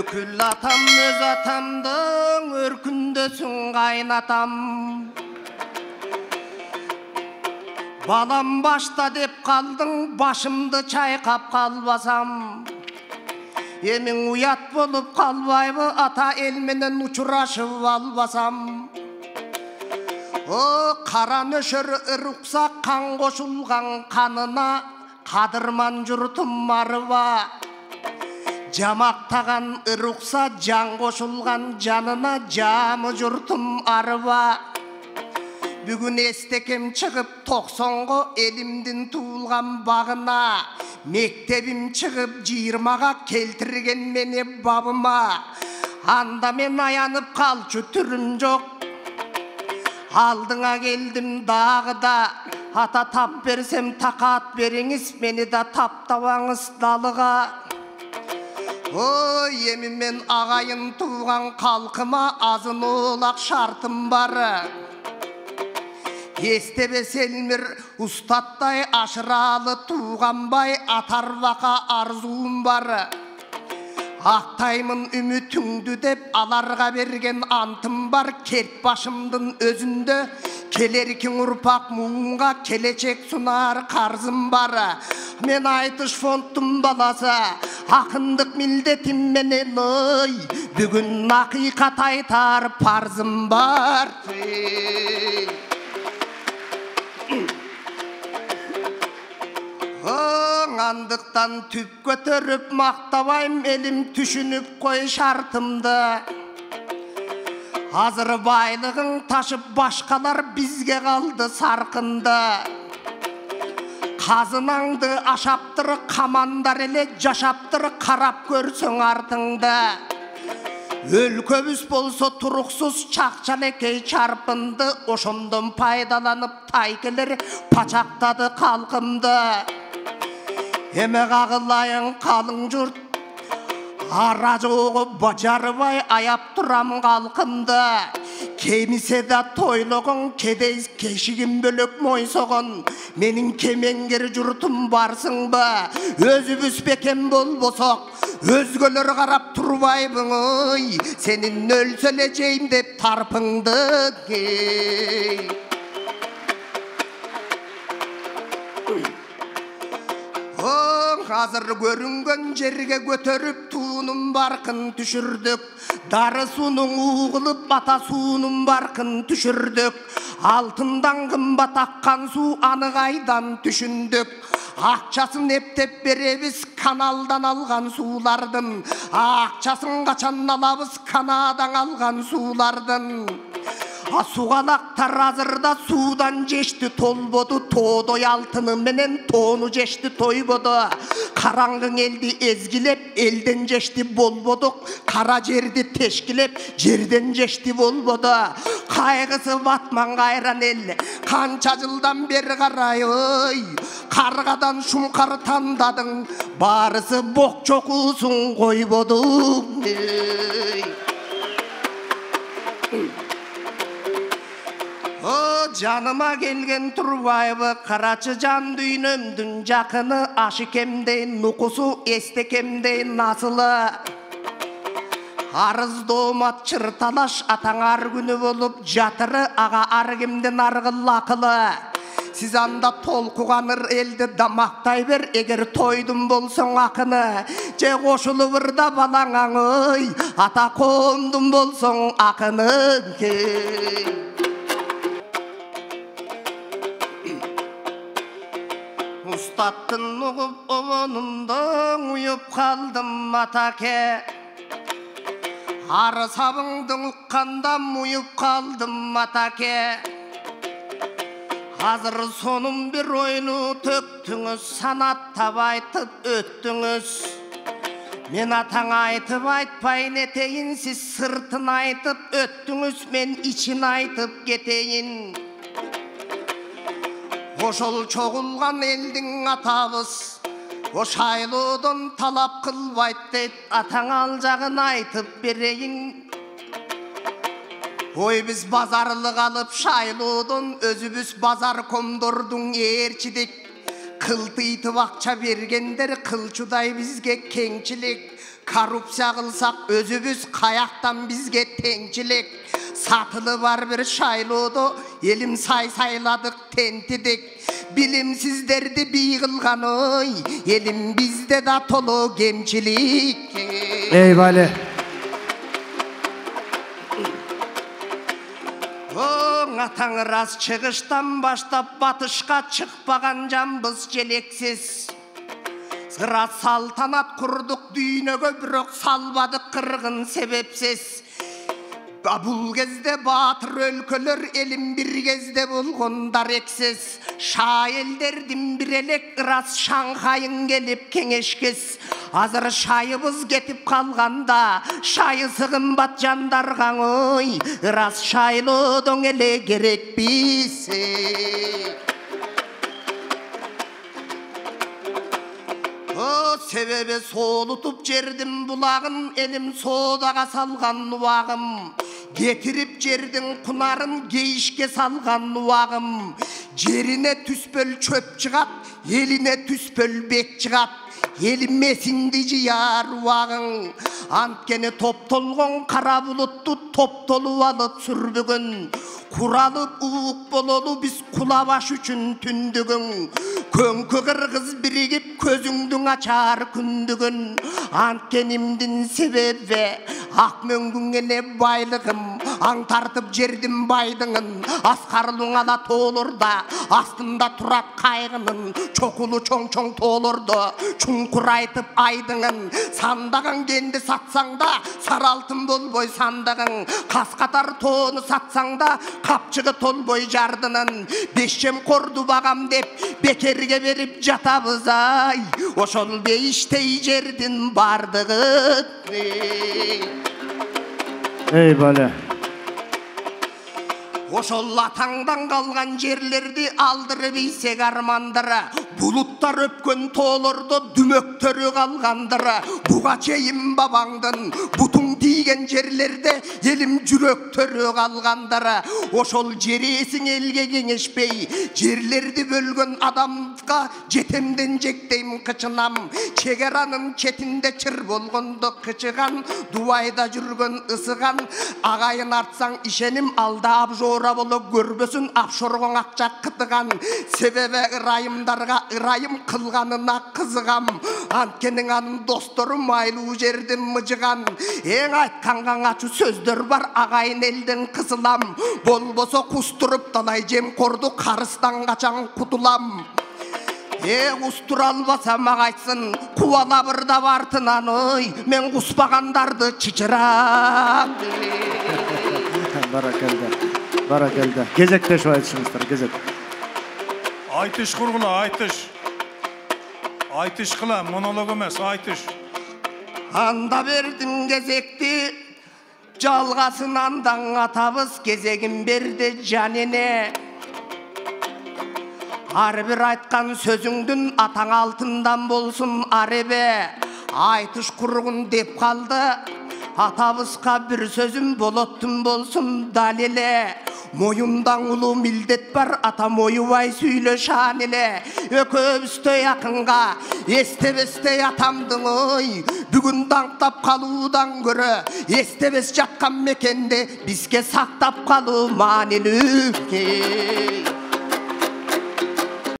Күл атам өз атамдың өркүндөсүн кайнатам. Балам башта деп калдың, башымды чайкап калбасам. Эмиң уят болуп калбайбы, ата эл менен учурашып албасам. О, кара нөшөр ырукса кан кошулган канына, кадырман журтум арыба. Жамактаган ырукса жан кошулган жанына, жамы журтум арыба. Бүгүн эстекем чыгып 90го элимдин туулган багына, мектебим чыгып 20га келтирген мени бабыма. Анда мен аянып калчу түрүм жок, алдыңа келдим дагы да. Ата тап берсем такат бериңиз, мени да таптабаңыз далыга. Ой, эми мен агайын тууган калкыма азын оолак шартым бар. Эстебес элмир устаттай ашыралы тууганбай, атарбака арзуум бар. Актаймын үмүтүңдү деп аларга берген антым бар. Керт башымдын өзүндө келеркин урпак муңга келечек сунар карзым бар. Мен айтыш фондтун баласы, акындык милдетим менен ой, бүгүн акыйкат айтар парзым бар. Андыктан түп көтөрүп мактабайм, элим түшүнүп кой шартымды. Азыр байлыгың ташып башкалар бизге калды саркынды. Казынаңды ашаптыр камандар эле, жашаптыр карап көрсөң артыңды. Өлкөбүз болсо туруксуз чакчалекей чарпынды, ошондон пайдаланып тайкелер пачактады калкымды. Эме кагылайын калың журт, ара жогу бажарбай аяп турам калкымды. Кемисе да тойлогон, кедей кешигин бөлөк мойсогон, менин кемеңгер журтум барсыңбы? Өзүбүз бекем болбосок, өзгөлөр карап турбайбың, сенин өлсө эле жейм деп тарпыңды. Азыр көрүнгөн жерге көтөрүп туунун баркын түшүрдүк. Дары суунун угулуп ата суунун баркын түшүрдүк. Алтындан кымбат аккан суу аны кайдан түшүндүк. Акчасын эптеп беребиз каналдан алган суулардын. Акчасын качан алабыз канадан алган суулардын. Сугалактар азырда суудан жешти толбоду, тоодой алтыны менен тоону жешти тойбоду. Караңгың элди эзгилеп, элден жешти болбодук. Кара жерди тешкилеп, жерден жешти болбоду. Кайгысы батман кайран эл, канча жылдан бери карай, ой, каргадан шумкар тандадың, барысы бок чокуусун койбоду. Жаныма келген турбайбы, карачы жан дүйнөмдүн жакыны, ашикемдей нукусу, эстекемдей насылы. Арыз доомат чырталаш, атаң ар күнү болуп жатыры, ага ар кимдин аргыл акылы. Сиз анда толкуганыр элди дамактай бер, эгер тойдун болсоң акыны. Же кошулуп да балаңаң, ой, ата коомдун болсоң акыны. Устаттын угуп обонунда уюп калдым атаке. Ары сабыңды укканда уюп калдым атаке. Азыр сонун бир ойну төктүңүз, санаттап айтып өттүңүз. Мен атаңа айтып айтпайын этейин, сиз сыртын айтып өттүңүз, мен ичин айтып кетейин. Ошол чогулган элдин атабыз, ошайлоодон талап кылбайт дейт, атаң ал жагын айтып берейин. Ой, биз базарлык алып шайлоодон, өзүбүз базар комдордун ээрчидик. Kıltıytıp akça bergender kılçuday bizge kengçilik. Korrupsiya kılsak özübüz kayaktan bizge tengçilik. Satılı var bir şaylodu elim sayladık tentidik. Bilimsizlerdi bir kılgan oy elim bizde da tolu gemçilik. Eyvallah. Atan ras çıkıştan başlap batışka çıkpagan canbız jeleksiz. Sıra saltanat kurduk düýnege birok salbadık kırgın sebepsiz. Bul gezde batır ölköler elim bir gezde bulgun dareksiz. Şaelderdim bir elek ras Şanghay'ın gelip kengeşkiz. Hazır şayыбыз ketip kalganda şayı sığınbat jandargan oy ras şaylodon ele gerek bize. O sebebi solutup jerdim bulagın elim sodaga salgan nuwagım. Getirip jerdin kunarın geyişke salgan nuwagım. Jerine tüspöl çöp çıgat, eline tüspöl bek çıgat. Elmesindi jiyar uwagın. Antkeni top tolgon kara buluttu top tolup alıp sürbügün. Kuralıp uğuk bololu biz kulabaş üçün tündügün. Könkü kırgız birigip közüңdüň açar kündügün. Antkenimdin sebebi ak möngüngene baylığım. Aň tartıp jerdim baydıngın. Askarlyň ala toğlurda astında turat kaygının. Çokulu çoň çoň toğlurdu çuңkur aytıp aydıngın. Sandagın kendi satsaň da saraltın bolboy sandagın. Kaskatar toğunu satsaň da kapçıgı tolboy jardının. Beşem kordu bagam dep bekerge berip jatabız ay. Oşol beyiştey jerdin bardygy. Eyvallah. Oşol ataňdan kalgan jerlerdi aldırıp iysek armandıra. Bulutlar öpkön toğlurdu dümöktörü kalgandıra. Buga çeyim babaňdın butuň tigen jerlerde elim jürektörü kalgandıra. Oşol jeresiň elge keňeşpey jerlerdi bölgön adamga jetemden jekdeyim kıçınam. Çegeranın çetinde çır bolgondo kıçıgan duayda jürgön ısıgan. Agayın artsaň işenim alda abjor bolu görbösün apşorgon akçak kıtıgan. Sebebe ırayımdarga ırayım kılganına kızıgam. Antkeniň anın dostoru maylı jerdim mıjıgan. Eň aytkangan açı sözdör bar agayın elden kızılam. Bolboso kusturup dalay jem kordu karıstan kaçan kutulam. Ustur albasa mağaysın kuvala birda bartınan oy men kuspagandardı çiçiram. Barakalda. Barakalda. Gezekte şu aytışыңыздар, gezek. Aytış kurgula, aytış. Aytış kıla, monolog emes, aytış. Anda berdim gezekti, jalgasın andan atabız gezegin berdi janine. Har bir aytkan sözüңdün ataң altından bolsun arebe. Aytış kurgun dep kaldı, atabızga bir sözüm bolottun bolsun dalile. Moyundan ulu mildet bar ata moyubay süyle şanile. Ököbüste yakınga estebeste yatamdın oy. Bugün dаңtap kaludan göre estebes jatkan mekende bizge saktap kalu manilü.